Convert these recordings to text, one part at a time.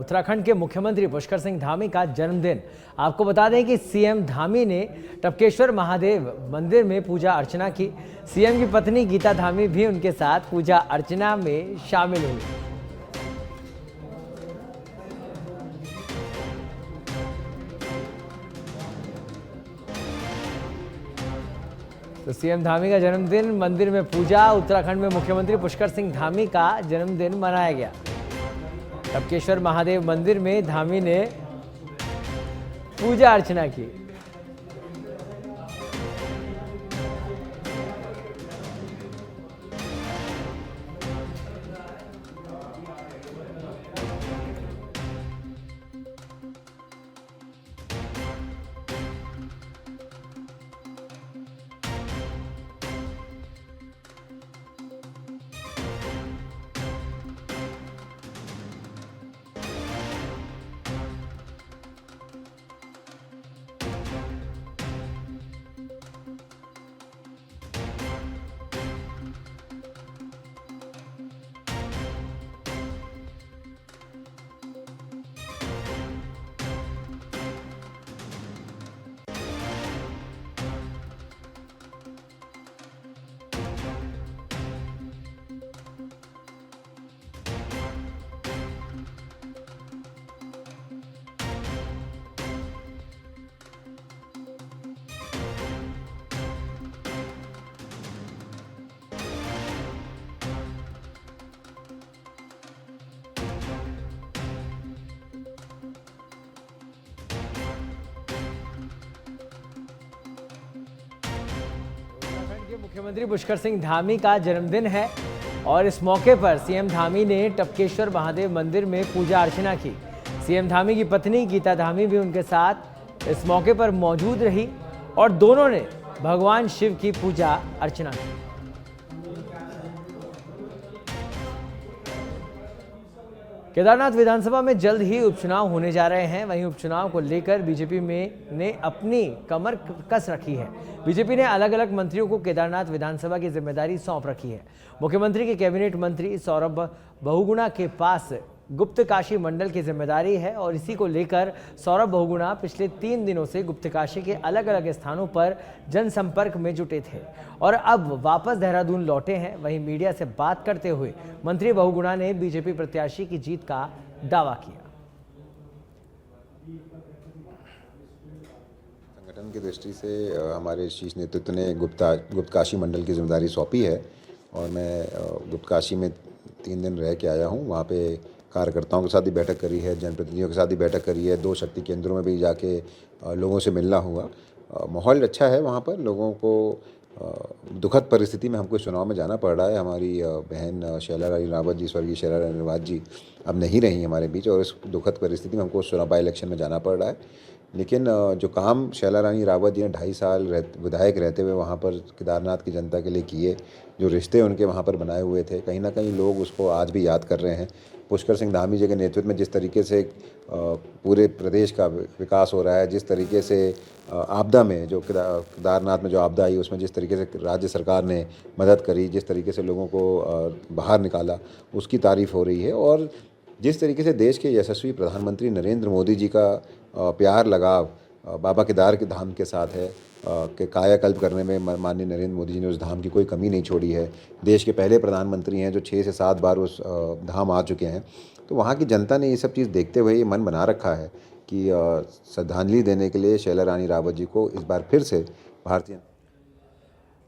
उत्तराखंड के मुख्यमंत्री पुष्कर सिंह धामी का जन्मदिन। आपको बता दें कि सीएम धामी ने टपकेश्वर महादेव मंदिर में पूजा अर्चना की। सीएम की पत्नी गीता धामी भी उनके साथ पूजा अर्चना में शामिल हुई। तो सीएम धामी का जन्मदिन, मंदिर में पूजा। उत्तराखंड में मुख्यमंत्री पुष्कर सिंह धामी का जन्मदिन मनाया गया। टपकेश्वर महादेव मंदिर में धामी ने पूजा अर्चना की। मुख्यमंत्री पुष्कर सिंह धामी का जन्मदिन है और इस मौके पर सीएम धामी ने टपकेश्वर महादेव मंदिर में पूजा अर्चना की। सीएम धामी की पत्नी गीता धामी भी उनके साथ इस मौके पर मौजूद रही और दोनों ने भगवान शिव की पूजा अर्चना की। केदारनाथ विधानसभा में जल्द ही उपचुनाव होने जा रहे हैं। वहीं उपचुनाव को लेकर बीजेपी ने अपनी कमर कस रखी है। बीजेपी ने अलग अलग मंत्रियों को केदारनाथ विधानसभा की जिम्मेदारी सौंप रखी है। मुख्यमंत्री के कैबिनेट मंत्री सौरभ बहुगुणा के पास गुप्तकाशी मंडल की जिम्मेदारी है और इसी को लेकर सौरभ बहुगुणा पिछले 3 दिनों से गुप्तकाशी के अलग अलग स्थानों पर जनसंपर्क में जुटे थे और अब वापस देहरादून लौटे हैं। वहीं मीडिया से बात करते हुए मंत्री बहुगुणा ने बीजेपी प्रत्याशी की जीत का दावा किया। संगठन की दृष्टि से हमारे शीर्ष नेतृत्व ने गुप्तकाशी मंडल की जिम्मेदारी सौंपी है और मैं गुप्तकाशी में 3 दिन रह के आया हूँ। वहाँ पे कार्यकर्ताओं के साथ भी बैठक करी है, जनप्रतिनिधियों के साथ भी बैठक करी है, 2 शक्ति केंद्रों में भी जाके लोगों से मिलना हुआ। माहौल अच्छा है वहाँ पर। लोगों को दुखद परिस्थिति में हमको चुनाव में जाना पड़ रहा है। हमारी बहन शैला रानी रावत जी, स्वर्गीय शैला रानी रावत जी अब नहीं रही हमारे बीच और इस दुखद परिस्थिति में हमको चुनाव बाई इलेक्शन में जाना पड़ रहा है। लेकिन जो काम शैला रानी रावत जी ने 2.5 साल विधायक रहते हुए वहाँ पर केदारनाथ की जनता के लिए किए, जो रिश्ते उनके वहाँ पर बनाए हुए थे, कहीं ना कहीं लोग उसको आज भी याद कर रहे हैं। पुष्कर सिंह धामी जी के नेतृत्व में जिस तरीके से पूरे प्रदेश का विकास हो रहा है, जिस तरीके से आपदा में जो केदारनाथ में जो आपदा आई उसमें जिस तरीके से राज्य सरकार ने मदद करी, जिस तरीके से लोगों को बाहर निकाला, उसकी तारीफ़ हो रही है। और जिस तरीके से देश के यशस्वी प्रधानमंत्री नरेंद्र मोदी जी का प्यार लगाव बाबा केदार के धाम के साथ है कि कायाकल्प करने में माननीय नरेंद्र मोदी जी ने उस धाम की कोई कमी नहीं छोड़ी है। देश के पहले प्रधानमंत्री हैं जो 6 से 7 बार उस धाम आ चुके हैं। तो वहाँ की जनता ने ये सब चीज़ देखते हुए ये मन बना रखा है कि श्रद्धांजलि देने के लिए शैला रानी रावत जी को इस बार फिर से भारतीय।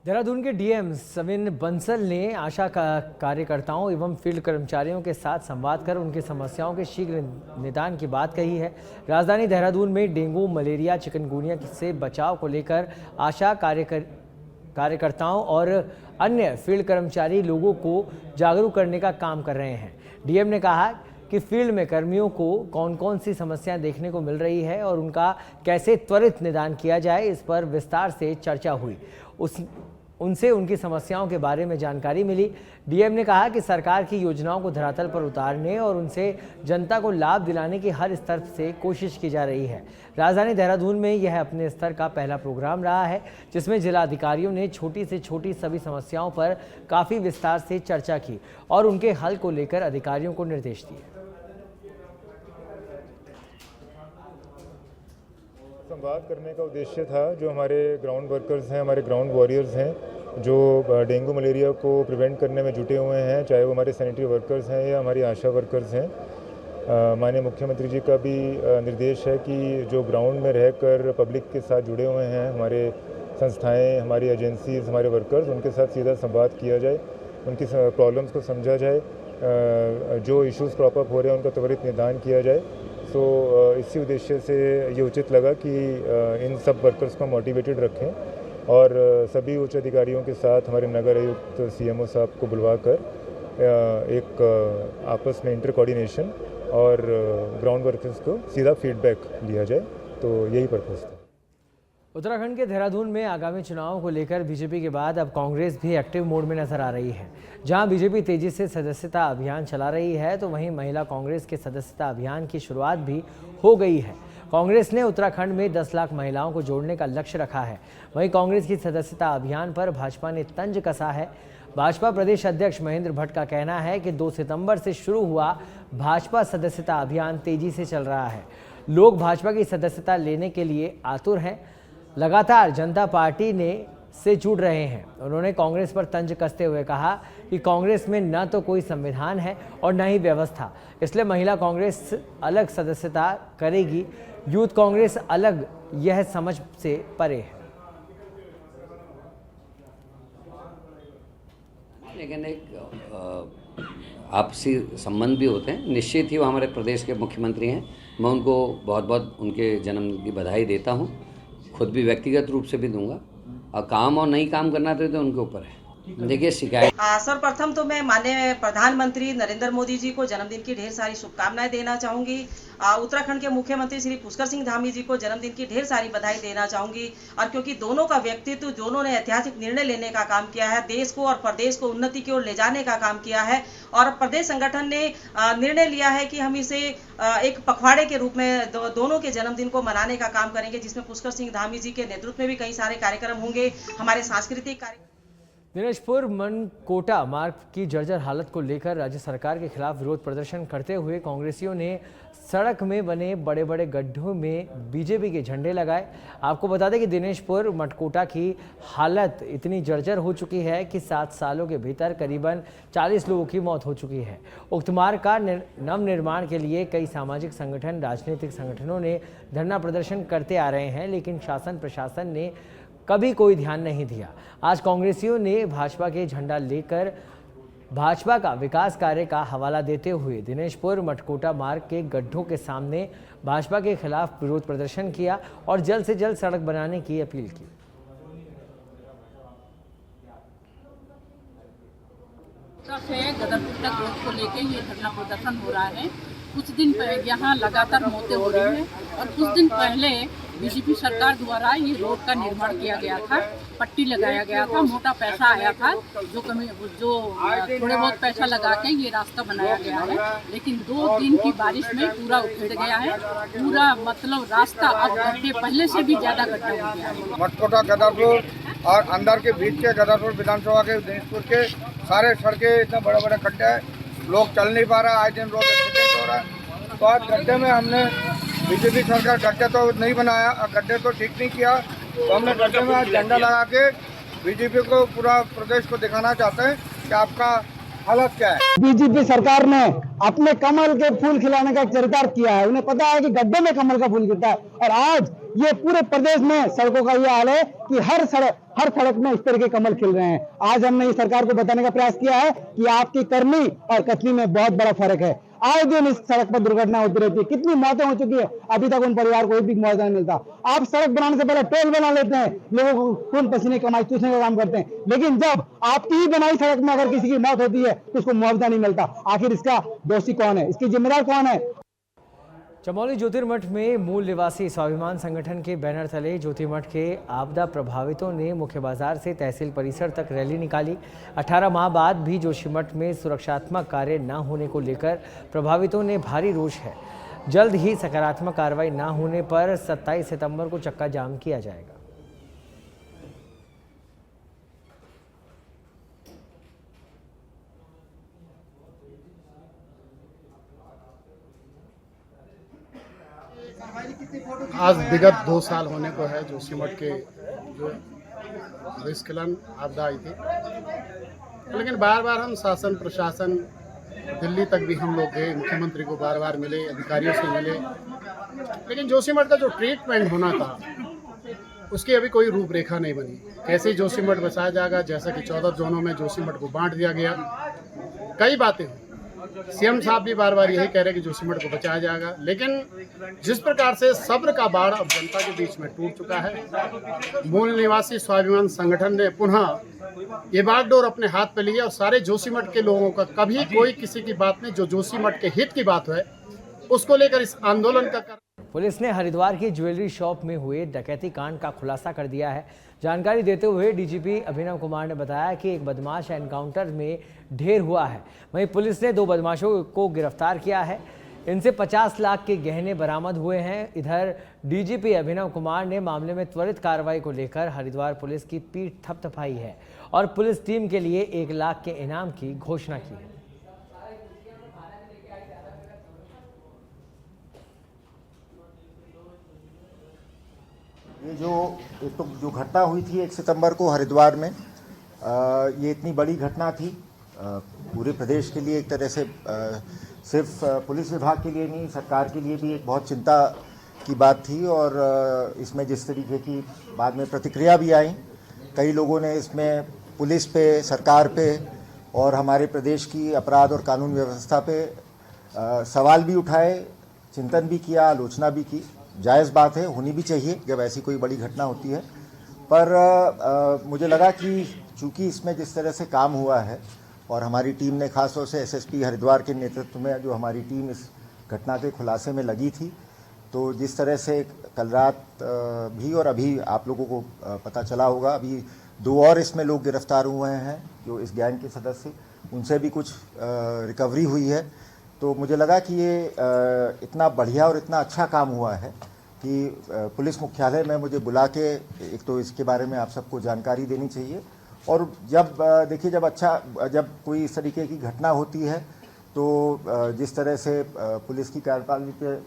देहरादून के डीएम सविन बंसल ने आशा कार्यकर्ताओं एवं फील्ड कर्मचारियों के साथ संवाद कर उनकी समस्याओं के शीघ्र निदान की बात कही है। राजधानी देहरादून में डेंगू, मलेरिया, चिकनगुनिया से बचाव को लेकर आशा कार्यकर्ताओं और अन्य फील्ड कर्मचारी लोगों को जागरूक करने का काम कर रहे हैं। डीएम ने कहा कि फील्ड में कर्मियों को कौन कौन सी समस्याएं देखने को मिल रही है और उनका कैसे त्वरित निदान किया जाए, इस पर विस्तार से चर्चा हुई। उनसे उनकी समस्याओं के बारे में जानकारी मिली। डीएम ने कहा कि सरकार की योजनाओं को धरातल पर उतारने और उनसे जनता को लाभ दिलाने की हर स्तर से कोशिश की जा रही है। राजधानी देहरादून में यह अपने स्तर का पहला प्रोग्राम रहा है जिसमें जिला अधिकारियों ने छोटी से छोटी सभी समस्याओं पर काफ़ी विस्तार से चर्चा की और उनके हल को लेकर अधिकारियों को निर्देश दिए। संवाद करने का उद्देश्य था जो हमारे ग्राउंड वर्कर्स हैं, हमारे ग्राउंड वॉरियर्स हैं, जो डेंगू मलेरिया को प्रिवेंट करने में जुटे हुए हैं, चाहे वो हमारे सैनिटरी वर्कर्स हैं या हमारी आशा वर्कर्स हैं। माननीय मुख्यमंत्री जी का भी निर्देश है कि जो ग्राउंड में रहकर पब्लिक के साथ जुड़े हुए हैं, हमारे संस्थाएं, हमारी एजेंसीज़, हमारे वर्कर्स, उनके साथ सीधा संवाद किया जाए, उनकी प्रॉब्लम्स को समझा जाए, जो इश्यूज़ क्रॉप अप हो रहे हैं उनका त्वरित निदान किया जाए। सो इसी उद्देश्य से ये उचित लगा कि इन सब वर्कर्स को मोटिवेटेड रखें और सभी उच्च अधिकारियों के साथ हमारे नगर आयुक्त सीएमओ साहब को बुलवाकर एक आपस में इंटर कोऑर्डिनेशन और ग्राउंड वर्कर्स को सीधा फीडबैक लिया जाए, तो यही पर्पज़ था। उत्तराखंड के देहरादून में आगामी चुनावों को लेकर बीजेपी के बाद अब कांग्रेस भी एक्टिव मोड में नजर आ रही है। जहां बीजेपी तेजी से सदस्यता अभियान चला रही है, तो वहीं महिला कांग्रेस के सदस्यता अभियान की शुरुआत भी हो गई है। कांग्रेस ने उत्तराखंड में 10 लाख महिलाओं को जोड़ने का लक्ष्य रखा है। वहीं कांग्रेस की सदस्यता अभियान पर भाजपा ने तंज कसा है। भाजपा प्रदेश अध्यक्ष महेंद्र भट्ट का कहना है कि 2 सितंबर से शुरू हुआ भाजपा सदस्यता अभियान तेजी से चल रहा है। लोग भाजपा की सदस्यता लेने के लिए आतुर हैं, लगातार जनता पार्टी से जुड़ रहे हैं। उन्होंने कांग्रेस पर तंज कसते हुए कहा कि कांग्रेस में न तो कोई संविधान है और न ही व्यवस्था, इसलिए महिला कांग्रेस अलग सदस्यता करेगी, यूथ कांग्रेस अलग, यह समझ से परे है। लेकिन एक आपसी संबंध भी होते हैं। निश्चित ही वो हमारे प्रदेश के मुख्यमंत्री हैं, मैं उनको बहुत बहुत उनके जन्मदिन की बधाई देता हूँ, खुद भी व्यक्तिगत रूप से भी दूंगा। और काम और नहीं काम करना तो उनके ऊपर है। देखिए शिकायत सर्वप्रथम तो मैं माननीय प्रधानमंत्री नरेंद्र मोदी जी को जन्मदिन की ढेर सारी शुभकामनाएं देना चाहूंगी। उत्तराखंड के मुख्यमंत्री श्री पुष्कर सिंह धामी जी को जन्मदिन की ढेर सारी बधाई देना चाहूंगी। और क्योंकि दोनों का व्यक्तित्व, दोनों ने ऐतिहासिक निर्णय लेने का काम किया है, देश को और प्रदेश को उन्नति की ओर ले जाने का काम किया है। और प्रदेश संगठन ने निर्णय लिया है कि हम इसे एक पखवाड़े के रूप में दोनों के जन्मदिन को मनाने का काम करेंगे, जिसमें पुष्कर सिंह धामी जी के नेतृत्व में भी कई सारे कार्यक्रम होंगे। हमारे सांस्कृतिक कार्यक्रम दिनेशपुर मनकोटा मार्ग की जर्जर हालत को लेकर राज्य सरकार के खिलाफ विरोध प्रदर्शन करते हुए कांग्रेसियों ने सड़क में बने बड़े बड़े गड्ढों में बीजेपी के झंडे लगाए। आपको बता दें कि दिनेशपुर मनकोटा की हालत इतनी जर्जर हो चुकी है कि 7 सालों के भीतर करीबन 40 लोगों की मौत हो चुकी है। उक्त मार्ग का नवनिर्माण के लिए कई सामाजिक संगठन, राजनीतिक संगठनों ने धरना प्रदर्शन करते आ रहे हैं, लेकिन शासन प्रशासन ने कभी कोई ध्यान नहीं दिया। आज कांग्रेसियों ने भाजपा के झंडा लेकर भाजपा का विकास कार्य का हवाला देते हुए दिनेशपुर मटकोटा मार्ग के गड्ढों के सामने भाजपा के खिलाफ विरोध प्रदर्शन किया और जल्द से जल्द सड़क बनाने की अपील की। गदरपुर तक रोड को लेके ये धरना प्रदर्शन हो रहा है। कुछ दिन यहाँ लगातार मौतें हो रही हैं और कुछ दिन पहले बीजेपी सरकार द्वारा ये रोड का निर्माण किया गया था, पट्टी लगाया गया था, मोटा पैसा आया था, जो थोड़े बहुत पैसा लगा के ये रास्ता बनाया गया है। लेकिन 2 दिन की बारिश में पूरा उखेड़ गया है, पूरा मतलब रास्ता अब गड्ढे पहले से भी ज्यादा गड्ढा हो गया है। मटकोटा गदरपुर और अंदर के बीच के गदरपुर विधानसभा के दिनेशपुर के सारे सड़कें इतने बड़े बड़े गड्ढे हैं, लोग चल नहीं पा रहा है, आए दिन रोड एक्सीडेंट हो रहा है। तो आज गड्ढे में हमने बीजेपी सरकार गड्ढे तो नहीं बनाया, गड्ढे तो ठीक नहीं किया, तो हमने गड्ढे में आज झंडा लगा के बीजेपी को पूरा प्रदेश को दिखाना चाहते हैं कि आपका हालत क्या है। बीजेपी सरकार ने अपने कमल के फूल खिलाने का चरितार्थ किया है। उन्हें पता है कि गड्ढे में कमल का फूल गिरता है और आज ये पूरे प्रदेश में सड़कों का ये हाल है कि हर सड़क में इस तरह के कमल खिल रहे हैं। आज हमने इस सरकार को बताने का प्रयास किया है कि आपकी करनी और कथनी में बहुत बड़ा फर्क है। आए दिन इस सड़क पर दुर्घटना होती रहती है, कितनी मौतें हो चुकी है, अभी तक उन परिवार को एक भी मुआवजा नहीं मिलता। आप सड़क बनाने से पहले टोल बना लेते हैं, लोगों को खून पसीने कमाई चूसने का काम करते हैं, लेकिन जब आपकी ही बनाई सड़क में अगर किसी की मौत होती है तो उसको मुआवजा नहीं मिलता। आखिर इसका दोषी कौन है, इसकी जिम्मेदार कौन है? चमोली ज्योतिर्मठ में मूल निवासी स्वाभिमान संगठन के बैनर तले ज्योतिर्मठ के आपदा प्रभावितों ने मुख्य बाजार से तहसील परिसर तक रैली निकाली। 18 माह बाद भी जोशीमठ में सुरक्षात्मक कार्य न होने को लेकर प्रभावितों ने भारी रोष है। जल्द ही सकारात्मक कार्रवाई न होने पर 27 सितंबर को चक्का जाम किया जाएगा। आज विगत 2 साल होने को है जोशीमठ के जो भूस्खलन आपदा आई थी, लेकिन बार बार हम शासन प्रशासन दिल्ली तक भी हम लोग गए, मुख्यमंत्री को बार बार मिले, अधिकारियों से मिले, लेकिन जोशीमठ का जो ट्रीटमेंट होना था उसकी अभी कोई रूपरेखा नहीं बनी। कैसे जोशीमठ बचाया जाएगा, जैसा कि 14 जोनों में जोशीमठ को बांट दिया गया, कई बातें हुई। सीएम साहब भी बार बार यही कह रहे हैं कि जोशीमठ को बचाया जाएगा, लेकिन जिस प्रकार से सब्र का बाढ़ अब जनता के बीच में टूट चुका है, मूल निवासी स्वाभिमान संगठन ने पुनः ये बागडोर अपने हाथ पे लिया और सारे जोशीमठ के लोगों का कभी कोई किसी की बात नहीं, जो जोशीमठ के हित की बात है उसको लेकर इस आंदोलन का पुलिस ने हरिद्वार की ज्वेलरी शॉप में हुए डकैती कांड का खुलासा कर दिया है। जानकारी देते हुए डीजीपी अभिनव कुमार ने बताया कि एक बदमाश एनकाउंटर में ढेर हुआ है। वहीं पुलिस ने 2 बदमाशों को गिरफ्तार किया है। इनसे 50 लाख के गहने बरामद हुए हैं। इधर डीजीपी अभिनव कुमार ने मामले में त्वरित कार्रवाई को लेकर हरिद्वार पुलिस की पीठ थपथपाई है और पुलिस टीम के लिए 1 लाख के इनाम की घोषणा की है। ये जो घटना हुई थी 1 सितंबर को हरिद्वार में, ये इतनी बड़ी घटना थी पूरे प्रदेश के लिए, एक तरह से सिर्फ पुलिस विभाग के लिए नहीं, सरकार के लिए भी एक बहुत चिंता की बात थी। और इसमें जिस तरीके की बाद में प्रतिक्रिया भी आई, कई लोगों ने इसमें पुलिस पे, सरकार पे और हमारे प्रदेश की अपराध और कानून व्यवस्था पे सवाल भी उठाए, चिंतन भी किया, आलोचना भी की। जायज़ बात है, होनी भी चाहिए जब ऐसी कोई बड़ी घटना होती है। पर मुझे लगा कि चूँकि इसमें जिस तरह से काम हुआ है और हमारी टीम ने खास तौर से एसएसपी हरिद्वार के नेतृत्व में जो हमारी टीम इस घटना के खुलासे में लगी थी, तो जिस तरह से कल रात भी और अभी आप लोगों को पता चला होगा, अभी 2 और इसमें लोग गिरफ्तार हुए हैं जो इस गैंग के सदस्य, उनसे भी कुछ रिकवरी हुई है। तो मुझे लगा कि ये इतना बढ़िया और इतना अच्छा काम हुआ है कि पुलिस मुख्यालय में मुझे बुला के एक तो इसके बारे में आप सबको जानकारी देनी चाहिए। और जब देखिए, जब कोई इस तरीके की घटना होती है तो जिस तरह से पुलिस की कार्यप्रणाली पे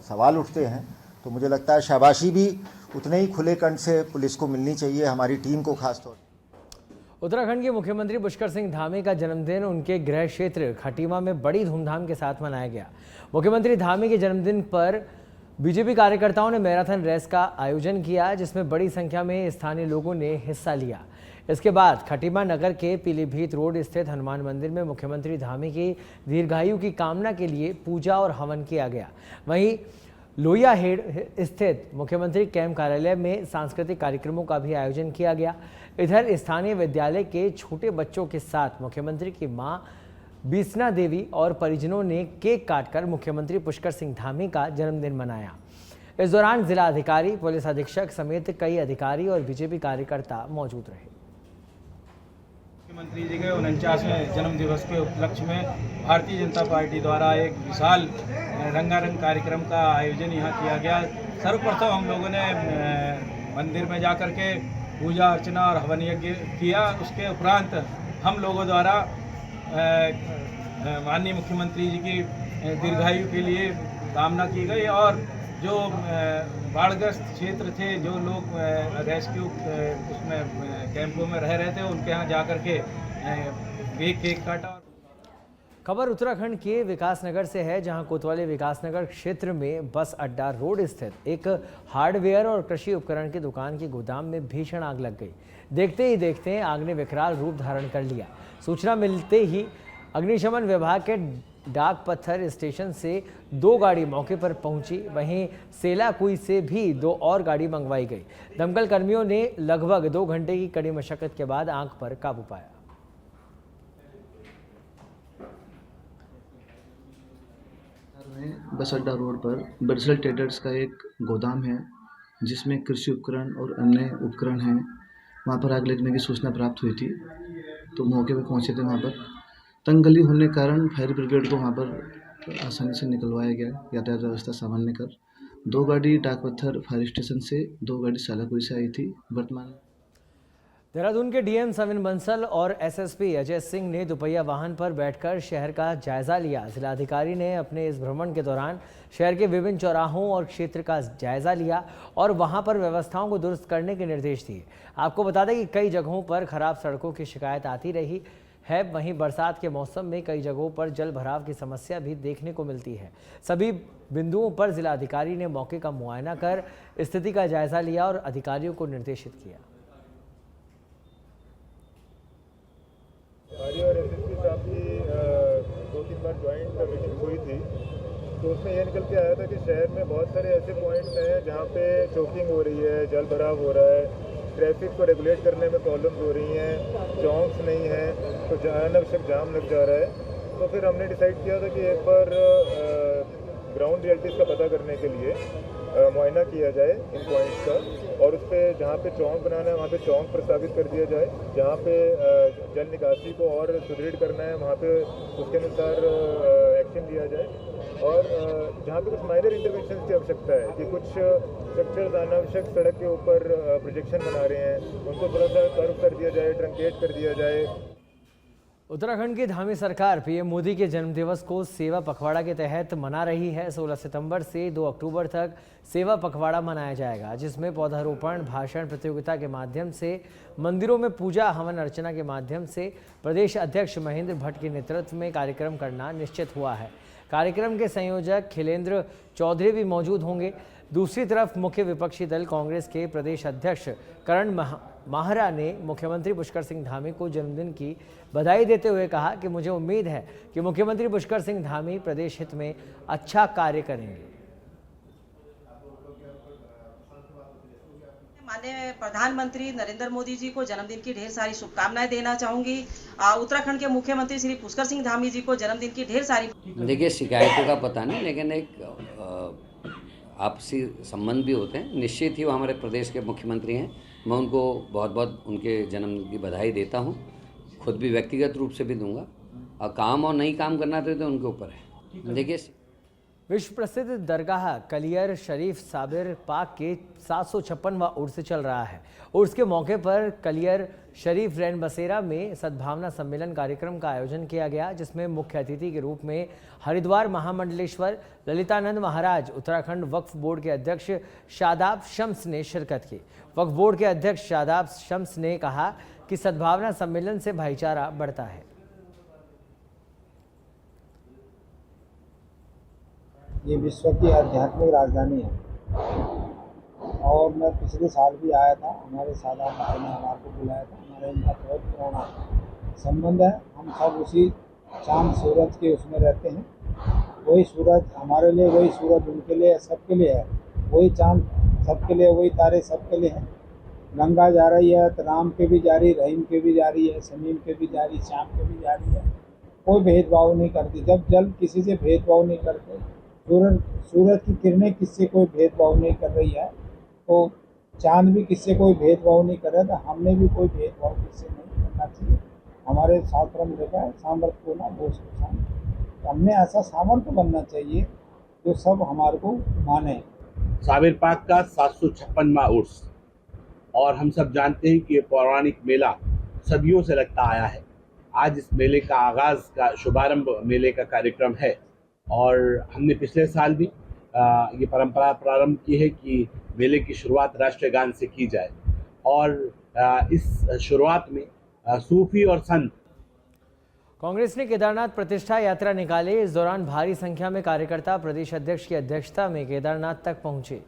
सवाल उठते हैं, तो मुझे लगता है शाबाशी भी उतने ही खुले कंठ से पुलिस को मिलनी चाहिए, हमारी टीम को खास तौर पर। उत्तराखंड के मुख्यमंत्री पुष्कर सिंह धामी का जन्मदिन उनके गृह क्षेत्र खटीमा में बड़ी धूमधाम के साथ मनाया गया। मुख्यमंत्री धामी के जन्मदिन पर बीजेपी कार्यकर्ताओं ने मैराथन रेस का आयोजन किया, जिसमें बड़ी संख्या में स्थानीय लोगों ने हिस्सा लिया। इसके बाद खटीमा नगर के पीलीभीत रोड स्थित हनुमान मंदिर में मुख्यमंत्री धामी की दीर्घायु की कामना के लिए पूजा और हवन किया गया। वहीं लोहियाहेड़ स्थित मुख्यमंत्री कैंप कार्यालय में सांस्कृतिक कार्यक्रमों का भी आयोजन किया गया। इधर स्थानीय विद्यालय के छोटे बच्चों के साथ मुख्यमंत्री की मां बीसना देवी और परिजनों ने केक काटकर मुख्यमंत्री पुष्कर सिंह धामी का जन्मदिन मनाया। इस दौरान जिला अधिकारी, पुलिस अधीक्षक समेत कई अधिकारी और बीजेपी कार्यकर्ता मौजूद रहे। मुख्यमंत्री जी के 49वें जन्म दिवस के उपलक्ष्य में भारतीय जनता पार्टी द्वारा एक विशाल रंगारंग कार्यक्रम का आयोजन यहाँ किया गया। सर्वप्रथम हम लोगों ने मंदिर में जाकर के पूजा अर्चना और हवन यज्ञ किया। उसके उपरांत हम लोगों द्वारा माननीय मुख्यमंत्री जी की दीर्घायु के लिए कामना की गई और जो बाढ़ग्रस्त क्षेत्र थे, जो लोग रेस्क्यू उसमें कैंपों में रह रहे थे, उनके यहाँ जाकर के केक काटा। खबर उत्तराखंड के विकासनगर से है, जहां कोतवाली विकासनगर क्षेत्र में बस अड्डा रोड स्थित एक हार्डवेयर और कृषि उपकरण की दुकान के गोदाम में भीषण आग लग गई। देखते ही देखते आग ने विकराल रूप धारण कर लिया। सूचना मिलते ही अग्निशमन विभाग के डाक पत्थर स्टेशन से 2 गाड़ी मौके पर पहुंची। वहीं सेलाकुई से भी 2 और गाड़ी मंगवाई गई। दमकल कर्मियों ने लगभग 2 घंटे की कड़ी मशक्कत के बाद आग पर काबू पाया। बस अड्डा रोड पर बरसल ट्रेडर्स का एक गोदाम है, जिसमें कृषि उपकरण और अन्य उपकरण हैं। वहाँ पर आग लगने की सूचना प्राप्त हुई थी, तो मौके पर पहुँचे थे। वहाँ पर तंग गली होने के कारण फायर ब्रिगेड को वहाँ पर आसानी से निकलवाया गया, यातायात व्यवस्था सामान्य कर। 2 गाड़ी डाक पत्थर फायर स्टेशन से, 2 गाड़ी सालाकुई से आई थी। वर्तमान देहरादून के डीएम सविन बंसल और एसएसपी अजय सिंह ने दुपहिया वाहन पर बैठकर शहर का जायजा लिया। जिलाधिकारी ने अपने इस भ्रमण के दौरान शहर के विभिन्न चौराहों और क्षेत्र का जायजा लिया और वहां पर व्यवस्थाओं को दुरुस्त करने के निर्देश दिए। आपको बता दें कि कई जगहों पर खराब सड़कों की शिकायत आती रही है। वहीं बरसात के मौसम में कई जगहों पर जल भराव की समस्या भी देखने को मिलती है। सभी बिंदुओं पर जिलाधिकारी ने मौके का मुआयना कर स्थिति का जायजा लिया और अधिकारियों को निर्देशित किया। हमारी और एसएसपी साहब की 2-3 बार ज्वाइंट मीटिंग हुई थी, तो उसमें यह निकल के आया था कि शहर में बहुत सारे ऐसे पॉइंट्स हैं जहाँ पे चोकिंग हो रही है, जल भराव हो रहा है, ट्रैफिक को रेगुलेट करने में प्रॉब्लम्स हो रही हैं, चौंक्स नहीं हैं, तो अनावश्यक जाम लग जा रहा है। तो फिर हमने डिसाइड किया था कि एक बार ग्राउंड रियलिटीज़ का पता करने के लिए मुआयना किया जाए इन पॉइंट्स का, और उस पर जहाँ पे चौंक बनाना है वहाँ पे चौंक प्रस्तावित कर दिया जाए, जहाँ पे जल निकासी को और सुदृढ़ करना है वहाँ पे उसके अनुसार एक्शन लिया जाए, और जहाँ पे कुछ माइनर इंटरवेंशन की आवश्यकता है कि कुछ स्ट्रक्चर्स अनावश्यक सड़क के ऊपर प्रोजेक्शन बना रहे हैं, उनको थोड़ा सा कर्व कर दिया जाए, ट्रंकेट कर दिया जाए। उत्तराखंड की धामी सरकार पीएम मोदी के जन्मदिवस को सेवा पखवाड़ा के तहत मना रही है। 16 सितंबर से 2 अक्टूबर तक सेवा पखवाड़ा मनाया जाएगा, जिसमें पौधारोपण, भाषण प्रतियोगिता के माध्यम से, मंदिरों में पूजा हवन अर्चना के माध्यम से प्रदेश अध्यक्ष महेंद्र भट्ट के नेतृत्व में कार्यक्रम करना निश्चित हुआ है। कार्यक्रम के संयोजक खिलेंद्र चौधरी भी मौजूद होंगे। दूसरी तरफ मुख्य विपक्षी दल कांग्रेस के प्रदेश अध्यक्ष करण माहरा ने मुख्यमंत्री पुष्कर सिंह धामी को जन्मदिन की बधाई देते हुए कहा कि मुझे उम्मीद है कि मुख्यमंत्री पुष्कर सिंह धामी प्रदेश हित में अच्छा कार्य करेंगे। माननीय प्रधानमंत्री नरेंद्र मोदी जी को जन्मदिन की ढेर सारी शुभकामनाएं देना चाहूंगी। उत्तराखंड के मुख्यमंत्री श्री पुष्कर सिंह धामी जी को जन्मदिन की ढेर सारी। देखिए, शिकायतों का पता नहीं, लेकिन एक आपसी संबंध भी होते हैं। निश्चित ही वो हमारे प्रदेश के मुख्यमंत्री हैं, मैं उनको बहुत बहुत उनके जन्मदिन की बधाई देता हूं। खुद भी व्यक्तिगत रूप से भी दूंगा, और काम और नहीं काम करना तो उनके ऊपर है। देखिए, विश्व प्रसिद्ध दरगाह कलियर शरीफ साबिर पाक के 756वां उर्स चल रहा है। उर्स के मौके पर कलियर शरीफ रैन बसेरा में सद्भावना सम्मेलन कार्यक्रम का आयोजन किया गया, जिसमें मुख्य अतिथि के रूप में हरिद्वार महामंडलेश्वर ललितानंद महाराज, उत्तराखंड वक्फ बोर्ड के अध्यक्ष शादाब शम्स ने शिरकत की। वक्फ बोर्ड के अध्यक्ष शादाब शम्स ने कहा कि सद्भावना सम्मेलन से भाईचारा बढ़ता है। ये विश्व की आध्यात्मिक राजधानी है, और मैं पिछले साल भी आया था। हमारे सादा भाई ने हमारे को बुलाया था। हमारे इनका बहुत पुराना संबंध है। हम सब उसी चांद सूरज के उसमें रहते हैं। वही सूरज हमारे लिए, वही सूरज उनके लिए, सबके लिए है। वही चांद सबके लिए, वही तारे सबके लिए हैं। गंगा जा रही है तो राम के भी जा रही, रहीम के भी जा रही है, समीम के भी जा रही, श्याम के भी जा रही है। कोई भेदभाव नहीं करती। जब जल किसी से भेदभाव नहीं करते, सूरज की किरणें किससे कोई भेदभाव नहीं कर रही है, तो चांद भी किससे कोई भेदभाव नहीं कर रहा, तो हमने भी कोई भेदभाव किससे नहीं करना चाहिए। हमारे शास्त्र में लिखा है सामर्थ्य को ना दोष को शांत, तो हमने ऐसा सामर्थ्य बनना चाहिए जो सब हमारे को माने। साबिर पाक का 756वां उर्स, और हम सब जानते हैं कि ये पौराणिक मेला सदियों से लगता आया है। आज इस मेले का आगाज़ का शुभारंभ मेले का कार्यक्रम है, और हमने पिछले साल भी ये परंपरा प्रारंभ की है कि मेले की शुरुआत राष्ट्रीय गान से की जाए, और इस शुरुआत में सूफी और संत। कांग्रेस ने केदारनाथ प्रतिष्ठा यात्रा निकाली। इस दौरान भारी संख्या में कार्यकर्ता प्रदेश अध्यक्ष की अध्यक्षता में केदारनाथ तक पहुंचे।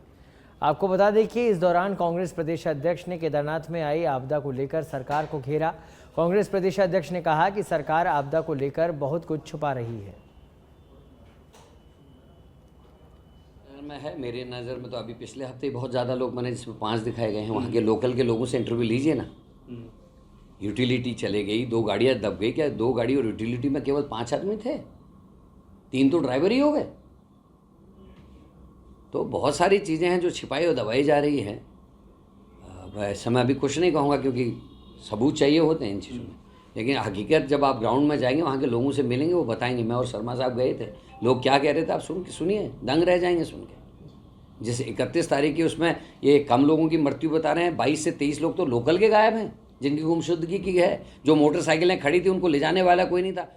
आपको बता दें कि इस दौरान कांग्रेस प्रदेश अध्यक्ष ने केदारनाथ में आई आपदा को लेकर सरकार को घेरा। कांग्रेस प्रदेश अध्यक्ष ने कहा कि सरकार आपदा को लेकर बहुत कुछ छुपा रही है। में है मेरी नज़र में तो अभी पिछले हफ्ते ही बहुत ज़्यादा लोग बने, जिसमें 5 दिखाए गए हैं। वहाँ के लोकल के लोगों से इंटरव्यू लीजिए ना। यूटिलिटी चले गई, 2 गाड़ियाँ दब गई। क्या 2 गाड़ी और यूटिलिटी में केवल 5 आदमी थे? 3 तो ड्राइवर ही हो गए। तो बहुत सारी चीज़ें हैं जो छिपाई और दबाई जा रही है। वैसे मैं अभी कुछ नहीं कहूँगा, क्योंकि सबूत चाहिए होते हैं इन चीज़ों में, लेकिन हकीकत जब आप ग्राउंड में जाएंगे, वहाँ के लोगों से मिलेंगे, वो बताएंगे। मैं और शर्मा साहब गए थे, लोग क्या कह रहे थे आप सुनिए, दंग रह जाएंगे सुन के। जैसे 31 तारीख की उसमें ये कम लोगों की मृत्यु बता रहे हैं, 22 से 23 लोग तो लोकल के गायब हैं। जिनकी गुमशुदगी की है। जो मोटरसाइकिलें खड़ी थी उनको ले जाने वाला कोई नहीं था।